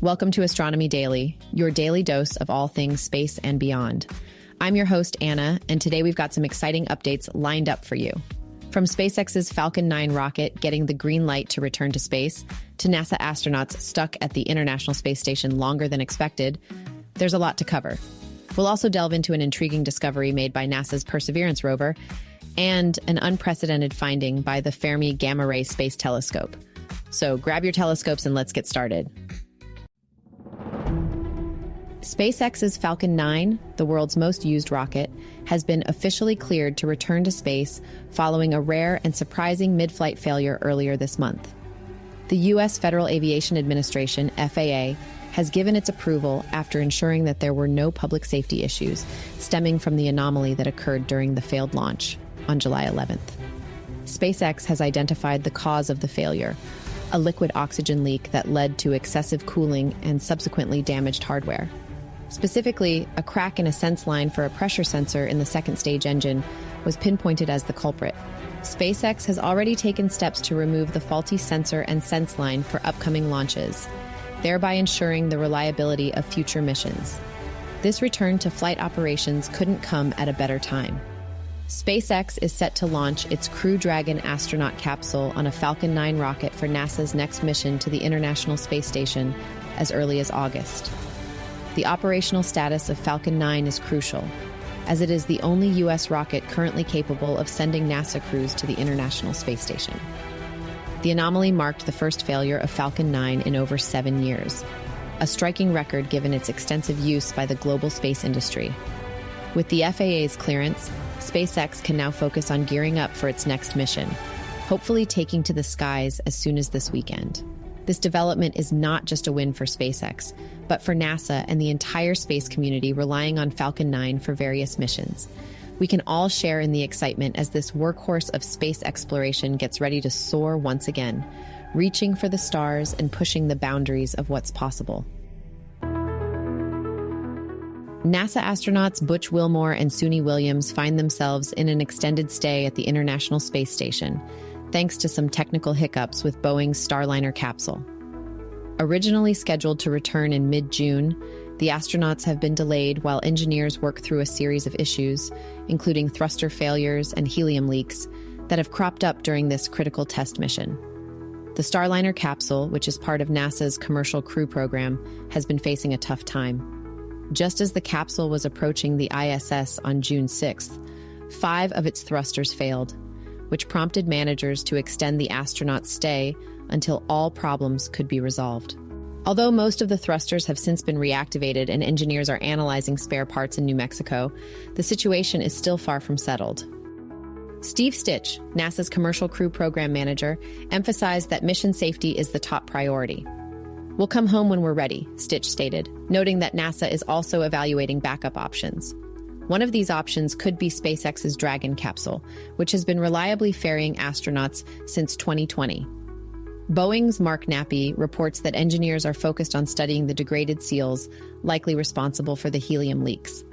Welcome to Astronomy Daily, your daily dose of all things space and beyond. I'm your host, Anna, and today we've got some exciting updates lined up for you. From SpaceX's Falcon 9 rocket getting the green light to return to space, to NASA astronauts stuck at the International Space Station longer than expected, there's a lot to cover. We'll also delve into an intriguing discovery made by NASA's Perseverance rover and an unprecedented finding by the Fermi Gamma Ray Space Telescope. So grab your telescopes and let's get started. SpaceX's Falcon 9, the world's most used rocket, has been officially cleared to return to space following a rare and surprising mid-flight failure earlier this month. The U.S. Federal Aviation Administration, FAA, has given its approval after ensuring that there were no public safety issues stemming from the anomaly that occurred during the failed launch on July 11th. SpaceX has identified the cause of the failure, a liquid oxygen leak that led to excessive cooling and subsequently damaged hardware. Specifically, a crack in a sense line for a pressure sensor in the second stage engine was pinpointed as the culprit. SpaceX has already taken steps to remove the faulty sensor and sense line for upcoming launches, thereby ensuring the reliability of future missions. This return to flight operations couldn't come at a better time. SpaceX is set to launch its Crew Dragon astronaut capsule on a Falcon 9 rocket for NASA's next mission to the International Space Station as early as August. The operational status of Falcon 9 is crucial, as it is the only U.S. rocket currently capable of sending NASA crews to the International Space Station. The anomaly marked the first failure of Falcon 9 in over 7 years, a striking record given its extensive use by the global space industry. With the FAA's clearance, SpaceX can now focus on gearing up for its next mission, hopefully taking to the skies as soon as this weekend. This development is not just a win for SpaceX, but for NASA and the entire space community relying on Falcon 9 for various missions. We can all share in the excitement as this workhorse of space exploration gets ready to soar once again, reaching for the stars and pushing the boundaries of what's possible. NASA astronauts Butch Wilmore and Suni Williams find themselves in an extended stay at the International Space Station, thanks to some technical hiccups with Boeing's Starliner capsule. Originally scheduled to return in mid-June, the astronauts have been delayed while engineers work through a series of issues, including thruster failures and helium leaks, that have cropped up during this critical test mission. The Starliner capsule, which is part of NASA's Commercial Crew Program, has been facing a tough time. Just as the capsule was approaching the ISS on June 6th, 5 of its thrusters failed, which prompted managers to extend the astronauts' stay until all problems could be resolved. Although most of the thrusters have since been reactivated and engineers are analyzing spare parts in New Mexico, the situation is still far from settled. Steve Stitch, NASA's Commercial Crew Program Manager, emphasized that mission safety is the top priority. "We'll come home when we're ready," Stitch stated, noting that NASA is also evaluating backup options. One of these options could be SpaceX's Dragon capsule, which has been reliably ferrying astronauts since 2020. Boeing's Mark Nappy reports that engineers are focused on studying the degraded seals, likely responsible for the helium leaks.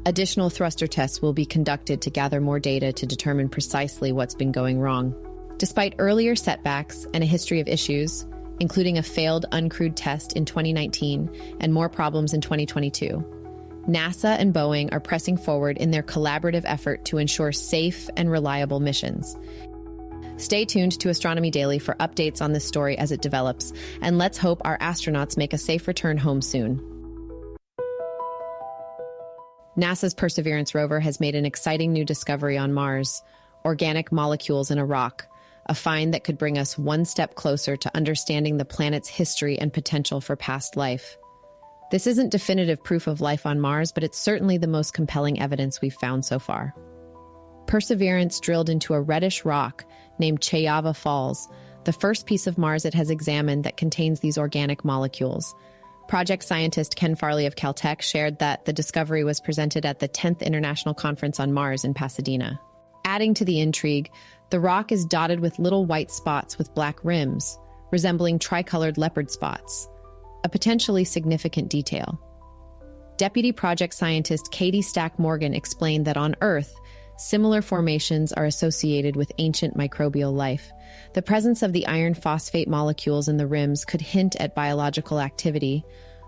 Additional thruster tests will be conducted to gather more data to determine precisely what's been going wrong. Despite earlier setbacks and a history of issues, including a failed uncrewed test in 2019 and more problems in 2022, NASA and Boeing are pressing forward in their collaborative effort to ensure safe and reliable missions. Stay tuned to Astronomy Daily for updates on this story as it develops, and let's hope our astronauts make a safe return home soon. NASA's Perseverance rover has made an exciting new discovery on Mars: organic molecules in a rock, a find that could bring us one step closer to understanding the planet's history and potential for past life. This isn't definitive proof of life on Mars, but it's certainly the most compelling evidence we've found so far. Perseverance drilled into a reddish rock named Chayava Falls, the first piece of Mars it has examined that contains these organic molecules. Project scientist Ken Farley of Caltech shared that the discovery was presented at the 10th International Conference on Mars in Pasadena. Adding to the intrigue, the rock is dotted with little white spots with black rims, resembling tricolored leopard spots, a potentially significant detail. Deputy project scientist Katie Stack Morgan explained that on Earth, Similar formations are associated with ancient microbial life. The presence of the iron phosphate molecules in the rims could hint at biological activity,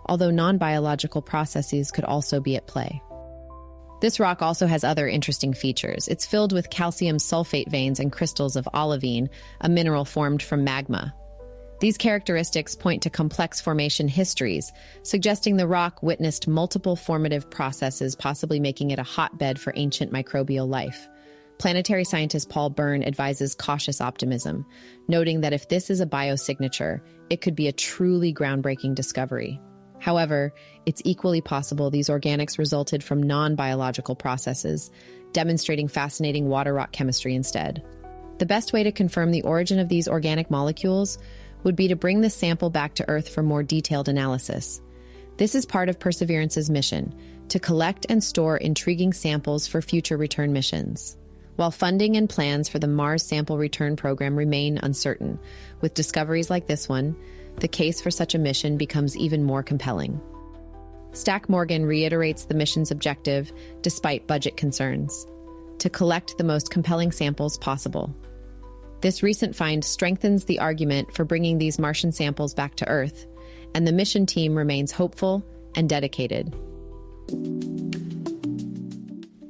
although non-biological processes could also be at play. This rock also has other interesting features. It's filled with calcium sulfate veins and crystals of olivine, a mineral formed from magma. These characteristics point to complex formation histories, suggesting the rock witnessed multiple formative processes, possibly making it a hotbed for ancient microbial life. Planetary scientist Paul Byrne advises cautious optimism, noting that if this is a biosignature, it could be a truly groundbreaking discovery. However, it's equally possible these organics resulted from non-biological processes, demonstrating fascinating water rock chemistry instead. The best way to confirm the origin of these organic molecules would be to bring the sample back to Earth for more detailed analysis. This is part of Perseverance's mission, to collect and store intriguing samples for future return missions. While funding and plans for the Mars Sample Return Program remain uncertain, with discoveries like this one, the case for such a mission becomes even more compelling. Stack Morgan reiterates the mission's objective, despite budget concerns: to collect the most compelling samples possible. This recent find strengthens the argument for bringing these Martian samples back to Earth, and the mission team remains hopeful and dedicated.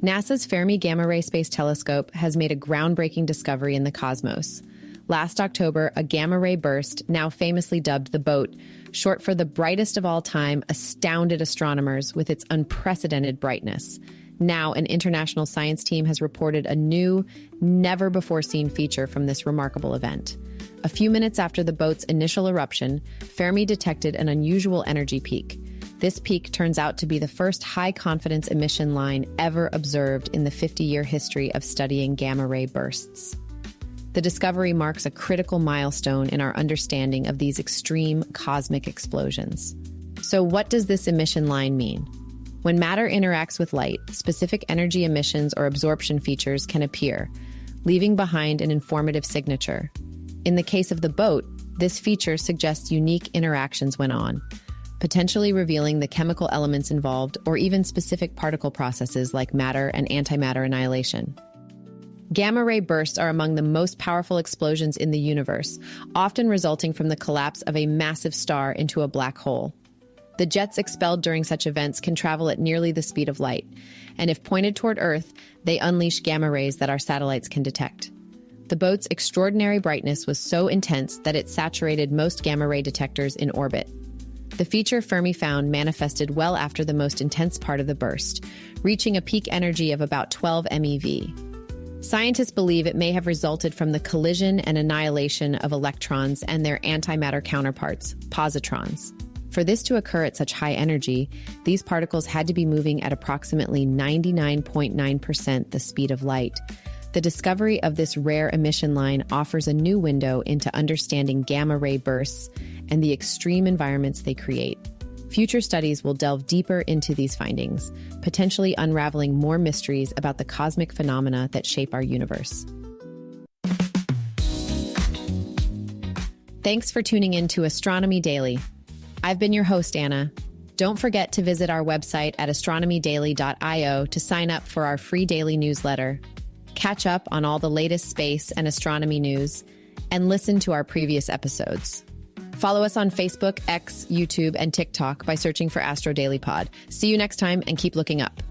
NASA's Fermi Gamma Ray Space Telescope has made a groundbreaking discovery in the cosmos. Last October, a gamma ray burst, now famously dubbed the BOAT, short for the brightest of all time, astounded astronomers with its unprecedented brightness. Now, an international science team has reported a new, never-before-seen feature from this remarkable event. A few minutes after the BOAT's initial eruption, Fermi detected an unusual energy peak. This peak turns out to be the first high-confidence emission line ever observed in the 50-year history of studying gamma-ray bursts. The discovery marks a critical milestone in our understanding of these extreme cosmic explosions. So what does this emission line mean? When matter interacts with light, specific energy emissions or absorption features can appear, leaving behind an informative signature. In the case of the BOAT, this feature suggests unique interactions went on, potentially revealing the chemical elements involved or even specific particle processes like matter and antimatter annihilation. Gamma-ray bursts are among the most powerful explosions in the universe, often resulting from the collapse of a massive star into a black hole. The jets expelled during such events can travel at nearly the speed of light, and if pointed toward Earth, they unleash gamma rays that our satellites can detect. The BOAT's extraordinary brightness was so intense that it saturated most gamma ray detectors in orbit. The feature Fermi found manifested well after the most intense part of the burst, reaching a peak energy of about 12 MeV. Scientists believe it may have resulted from the collision and annihilation of electrons and their antimatter counterparts, positrons. For this to occur at such high energy, these particles had to be moving at approximately 99.9% the speed of light. The discovery of this rare emission line offers a new window into understanding gamma-ray bursts and the extreme environments they create. Future studies will delve deeper into these findings, potentially unraveling more mysteries about the cosmic phenomena that shape our universe. Thanks for tuning in to Astronomy Daily. I've been your host, Anna. Don't forget to visit our website at astronomydaily.io to sign up for our free daily newsletter, catch up on all the latest space and astronomy news, and listen to our previous episodes. Follow us on Facebook, X, YouTube, and TikTok by searching for Astro Daily Pod. See you next time and keep looking up.